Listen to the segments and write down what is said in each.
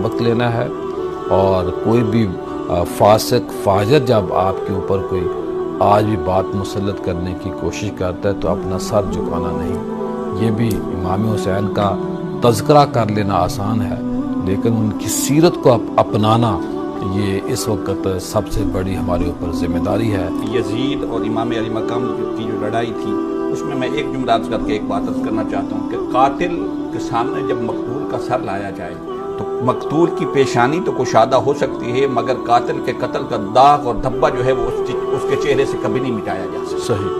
وقت لینا ہے، اور کوئی بھی فاسق فاجر جب آپ کے اوپر کوئی آج بھی بات مسلط کرنے کی کوشش کرتا ہے تو اپنا سر جھکانا نہیں۔ یہ بھی امام حسین کا تذکرہ کر لینا آسان ہے، لیکن ان کی سیرت کو اپنانا یہ اس وقت سب سے بڑی ہمارے اوپر ذمہ داری ہے۔ یزید اور امام علی مقام کی جو لڑائی تھی اس میں ایک جملہ عرض کر کے ایک بات عرض کرنا چاہتا ہوں کہ قاتل کے سامنے جب مقتول کا سر لایا جائے تو مقتول کی پیشانی تو کشادہ ہو سکتی ہے، مگر قاتل کے قتل کا داغ اور دھبہ جو ہے وہ اس کے چہرے سے کبھی نہیں مٹایا جا سکتا۔ صحیح۔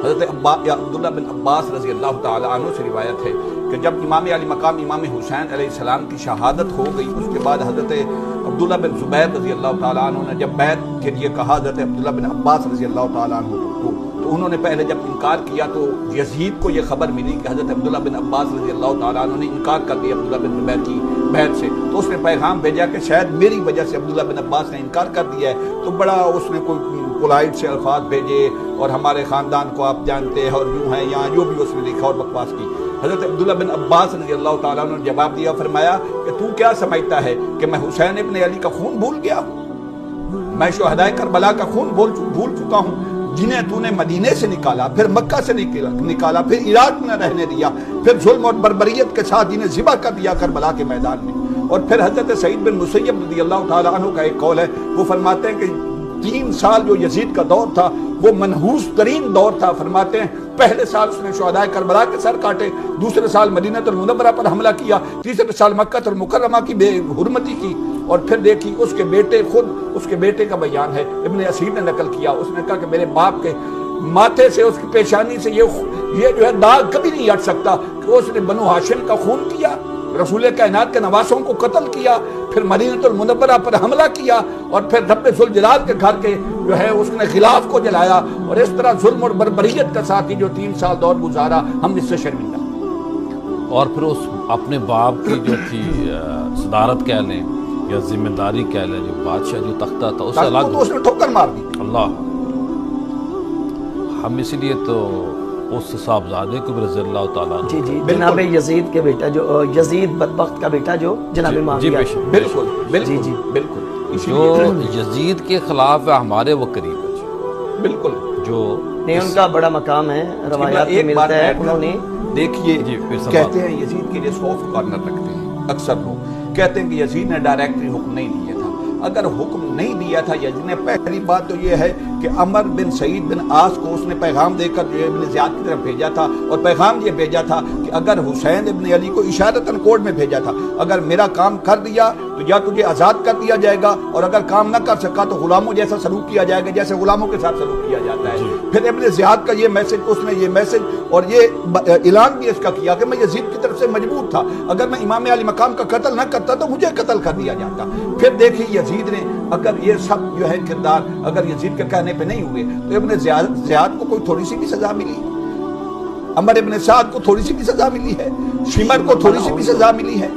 حضرت عبداللہ بن عباس رضی اللہ تعالی عنہ سے روایت ہے کہ جب امام علی مقام امام حسین علیہ السلام کی شہادت ہو گئی، اس کے بعد حضرت عبداللہ بن زبیر رضی اللہ تعالی عنہ نے جب بیعت کے لیے کہا حضرت عبداللہ بن عباس رضی اللہ تعالی عنہ کو، تو انہوں نے پہلے جب انکار کیا تو یزید کو یہ خبر ملی کہ حضرت عبداللہ بن عباس رضی اللہ تعالی عنہ نے انکار کر دیا عبداللہ بن زبیر کی بیعت سے، تو اس نے پیغام بھیجا کہ شاید میری وجہ سے عبداللہ بن عباس نے انکار کر دیا ہے، تو بڑا اس نے کوئی پولائٹ سے الفاظ بھیجے اور ہمارے خاندان کو آپ جانتے ہیں اور یوں ہیں یہاں جو بھی اس نے لکھا اور بکواس کی۔ حضرت عبداللہ بن عباس رضی اللہ تعالیٰ عنہ نے جواب دیا، فرمایا کہ تو کیا سمجھتا ہے کہ میں حسین ابن علی کا خون بھول گیا ہوں؟ میں شہدائے کربلا کا خون بھول چکا ہوں، جنہیں تو نے مدینے سے نکالا، پھر مکہ سے نکالا، پھر عراق میں رہنے دیا، پھر ظلم اور بربریت کے ساتھ جنہیں ذبح کر دیا کربلا کے میدان میں۔ اور پھر حضرت سعید بن مسیب رضی اللہ تعالیٰ عنہ کا ایک قول ہے، وہ فرماتے ہیں کہ 3 سال جو یزید کا دور تھا وہ منحوس ترین دور تھا۔ فرماتے ہیں پہلے سال اس نے شہدائے کربلا کے سر کاٹے، دوسرے سال مدینہ المنورہ پر حملہ کیا، تیسرے سال مکہ المکرمہ کی بے حرمتی کی، اور پھر دیکھی اس کے بیٹے، خود اس کے بیٹے کا بیان ہے، ابن اسیر نے نقل کیا، اس نے کہا کہ میرے باپ کے ماتھے سے، اس کی پیشانی سے یہ جو ہے داغ کبھی نہیں ہٹ سکتا کہ اس نے بنو ہاشم کا خون کیا، رسول کائنات کے نواسوں کو قتل کیا، پھر مدینہ المنورہ پر حملہ کیا، اور پھر رب ذوالجلال کے گھر کے جو ہے اس نے غلاف کو جلایا، اور اس طرح ظلم اور بربریت کا ساتھ ہی جو 3 سال دور گزارا، ہم اس سے شرمندہ۔ اور پھر اس اپنے باپ کی جو تھی صدارت کہہ لیں یا ذمہ داری کہہ لیں، جو بادشاہ جو تختہ تھا اس سے الگ تو اس نے ٹھوکر مار دی۔ اللہ، ہم اسی لیے تو اس صاحبزادے کو بھی رضی اللہ تعالیٰ عنہ، جی جناب یزید کے بیٹا، جو یزید بدبخت کا بیٹا جو جناب معاویہ، بالکل بالکل جو یزید کے خلاف ہے ہمارے وہ قریب ہے، بالکل جو نہیں ان کا بڑا مقام ہے، روایات میں ملتا ہے انہوں نے۔ دیکھیے کہتے ہیں یزید کے لیے سافٹ کارنر رکھتے ہیں اکثر لوگ، کہتے ہیں کہ یزید نے ڈائریکٹلی حکم نہیں دیا تھا۔ اگر حکم نہیں دیا تھا یزید نے، پہلی بات تو یہ ہے کہ عمر بن سعید بن عاص کو اس نے پیغام دے کر جو ابن زیاد کی طرف بھیجا تھا، اور پیغام یہ بھیجا تھا کہ اگر حسین ابن علی کو اشارتاً کوڈ میں بھیجا تھا، اگر میرا کام کر دیا تو یا تجھے آزاد کر دیا جائے گا، اور اگر کام نہ کر سکا تو غلاموں جیسا سلوک کیا جائے گا جیسے غلاموں کے ساتھ سلوک کیا جاتا ہے۔ پھر ابن زیاد کا یہ میسج، اس نے یہ میسج اور یہ اعلان بھی اس کا کیا کہ میں یزید کی طرف سے مجبور تھا، اگر میں امام علی مقام کا قتل نہ کرتا تو مجھے قتل کر دیا جاتا۔ پھر دیکھیے یزید نے، اگر یہ سب جو ہے کردار اگر یزید کے کہنے پہ نہیں ہوئے تو ابن زیاد کو کوئی تھوڑی سی بھی سزا ملی، عمر ابن سعد کو تھوڑی سی بھی سزا ملی ہے، شمر کو تھوڑی سی بھی سزا ملی ہے،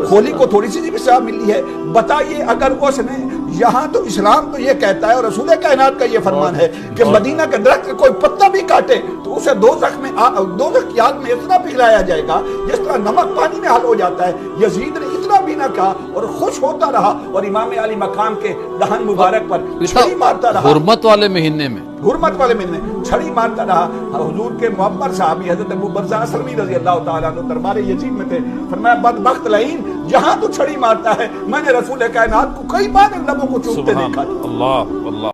خولی کو تھوڑی سی بھی سزا ملی ہے۔ بتائیے اگر اس نے یہاں تو اسلام تو یہ کہتا ہے اور رسول کائنات کا یہ فرمان ہے کہ مدینہ کے درخت کا کوئی پتا بھی کاٹے تو اسے دوزخ کی آگ میں اتنا پگھلایا جائے گا جس طرح نمک پانی میں حل ہو جاتا ہے۔ یزید نے اتنا بھی نہ کہا اور خوش ہوتا رہا، اور امام علی مقام کے دہن مبارک پر چھڑی مارتا رہا، حرمت والے مہینے میں چھڑی مارتا رہا۔ حضور کے معمر صحابی حضرت ابو برزہ اسلمی رضی اللہ تعالیٰ عنہ دربار یزید میں تھے، فرمایا بدبخت لعین، جہاں تو چھڑی مارتا ہے میں نے رسول کائنات کو کئی بار ان لبوں کو چومتے دیکھا۔ اللہ اللہ۔